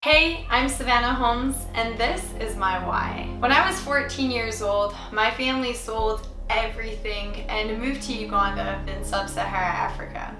Hey, I'm Savannah Holmes, and this is my why. When I was 14 years old, my family sold everything and moved to Uganda in sub-Saharan Africa.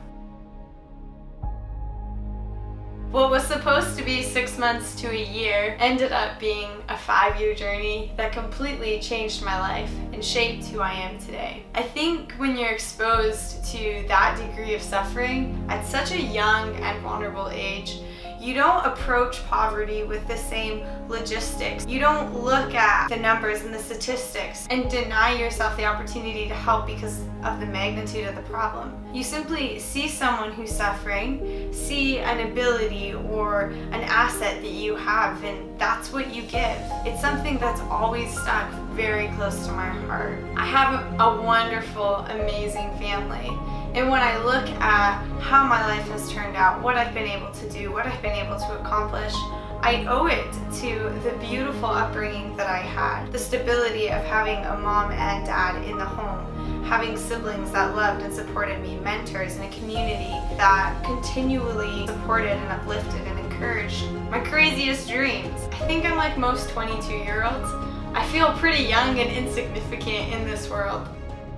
What was supposed to be 6 months to a year ended up being a 5-year journey that completely changed my life and shaped who I am today. I think when you're exposed to that degree of suffering at such a young and vulnerable age, you don't approach poverty with the same logistics. You don't look at the numbers and the statistics and deny yourself the opportunity to help because of the magnitude of the problem. You simply see someone who's suffering, see an ability or an asset that you have, and that's what you give. It's something that's always stuck very close to my heart. I have a wonderful, amazing family. And when I look at how my life has turned out, what I've been able to do, what I've been able to accomplish, I owe it to the beautiful upbringing that I had. The stability of having a mom and dad in the home, having siblings that loved and supported me, mentors in a community that continually supported and uplifted and encouraged my craziest dreams. I think I'm like most 22-year-olds. I feel pretty young and insignificant in this world.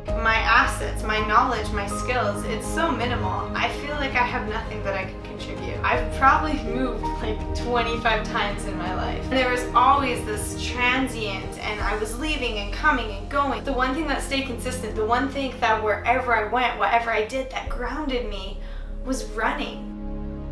My assets, my knowledge, my skills, it's so minimal. I feel like I have nothing that I can contribute. I've probably moved like 25 times in my life. And there was always this transient, and I was leaving and coming and going. The one thing that stayed consistent, the one thing that wherever I went, whatever I did that grounded me, was running.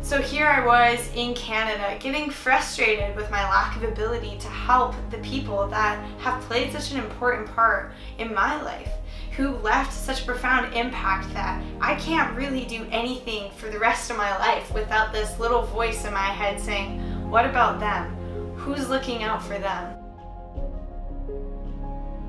So here I was in Canada, getting frustrated with my lack of ability to help the people that have played such an important part in my life, who left such a profound impact that I can't really do anything for the rest of my life without this little voice in my head saying, what about them? Who's looking out for them?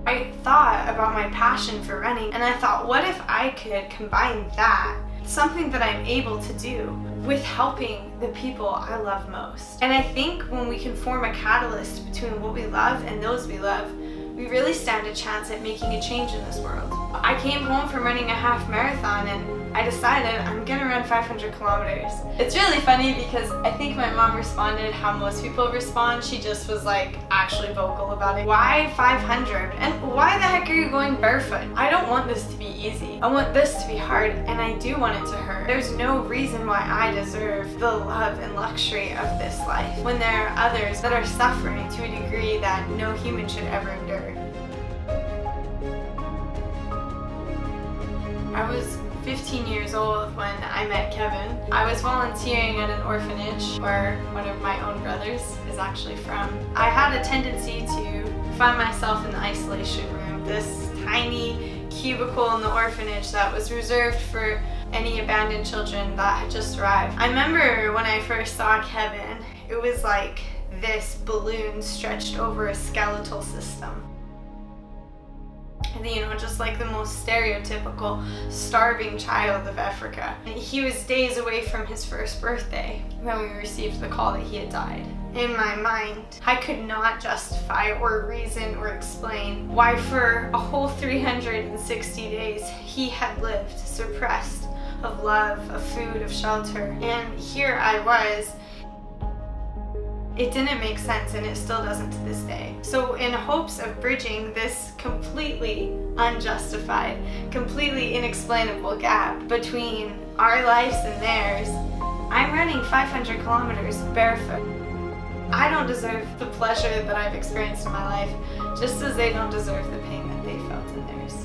I thought about my passion for running, and I thought, what if I could combine that, something that I'm able to do, with helping the people I love most? And I think when we can form a catalyst between what we love and those we love, we really stand a chance at making a change in this world. I came home from running a half marathon and I decided I'm gonna run 500 kilometers. It's really funny because I think my mom responded how most people respond. She just was like actually vocal about it. Why 500? And why the heck are you going barefoot? I don't want this to be easy. I want this to be hard, and I do want it to hurt. There's no reason why I deserve the love and luxury of this life when there are others that are suffering to a degree that no human should ever endure. I was 15 years old when I met Kevin. I was volunteering at an orphanage where one of my own brothers is actually from. I had a tendency to find myself in the isolation room, this tiny cubicle in the orphanage that was reserved for any abandoned children that had just arrived. I remember when I first saw Kevin, it was like this balloon stretched over a skeletal system. And just like the most stereotypical starving child of Africa. And he was days away from his first birthday when we received the call that he had died. In my mind, I could not justify or reason or explain why for a whole 360 days he had lived suppressed of love, of food, of shelter. And here I was. It didn't make sense, and it still doesn't to this day. So in hopes of bridging this completely unjustified, completely inexplainable gap between our lives and theirs, I'm running 500 kilometers barefoot. I don't deserve the pleasure that I've experienced in my life, just as they don't deserve the pain that they felt in theirs.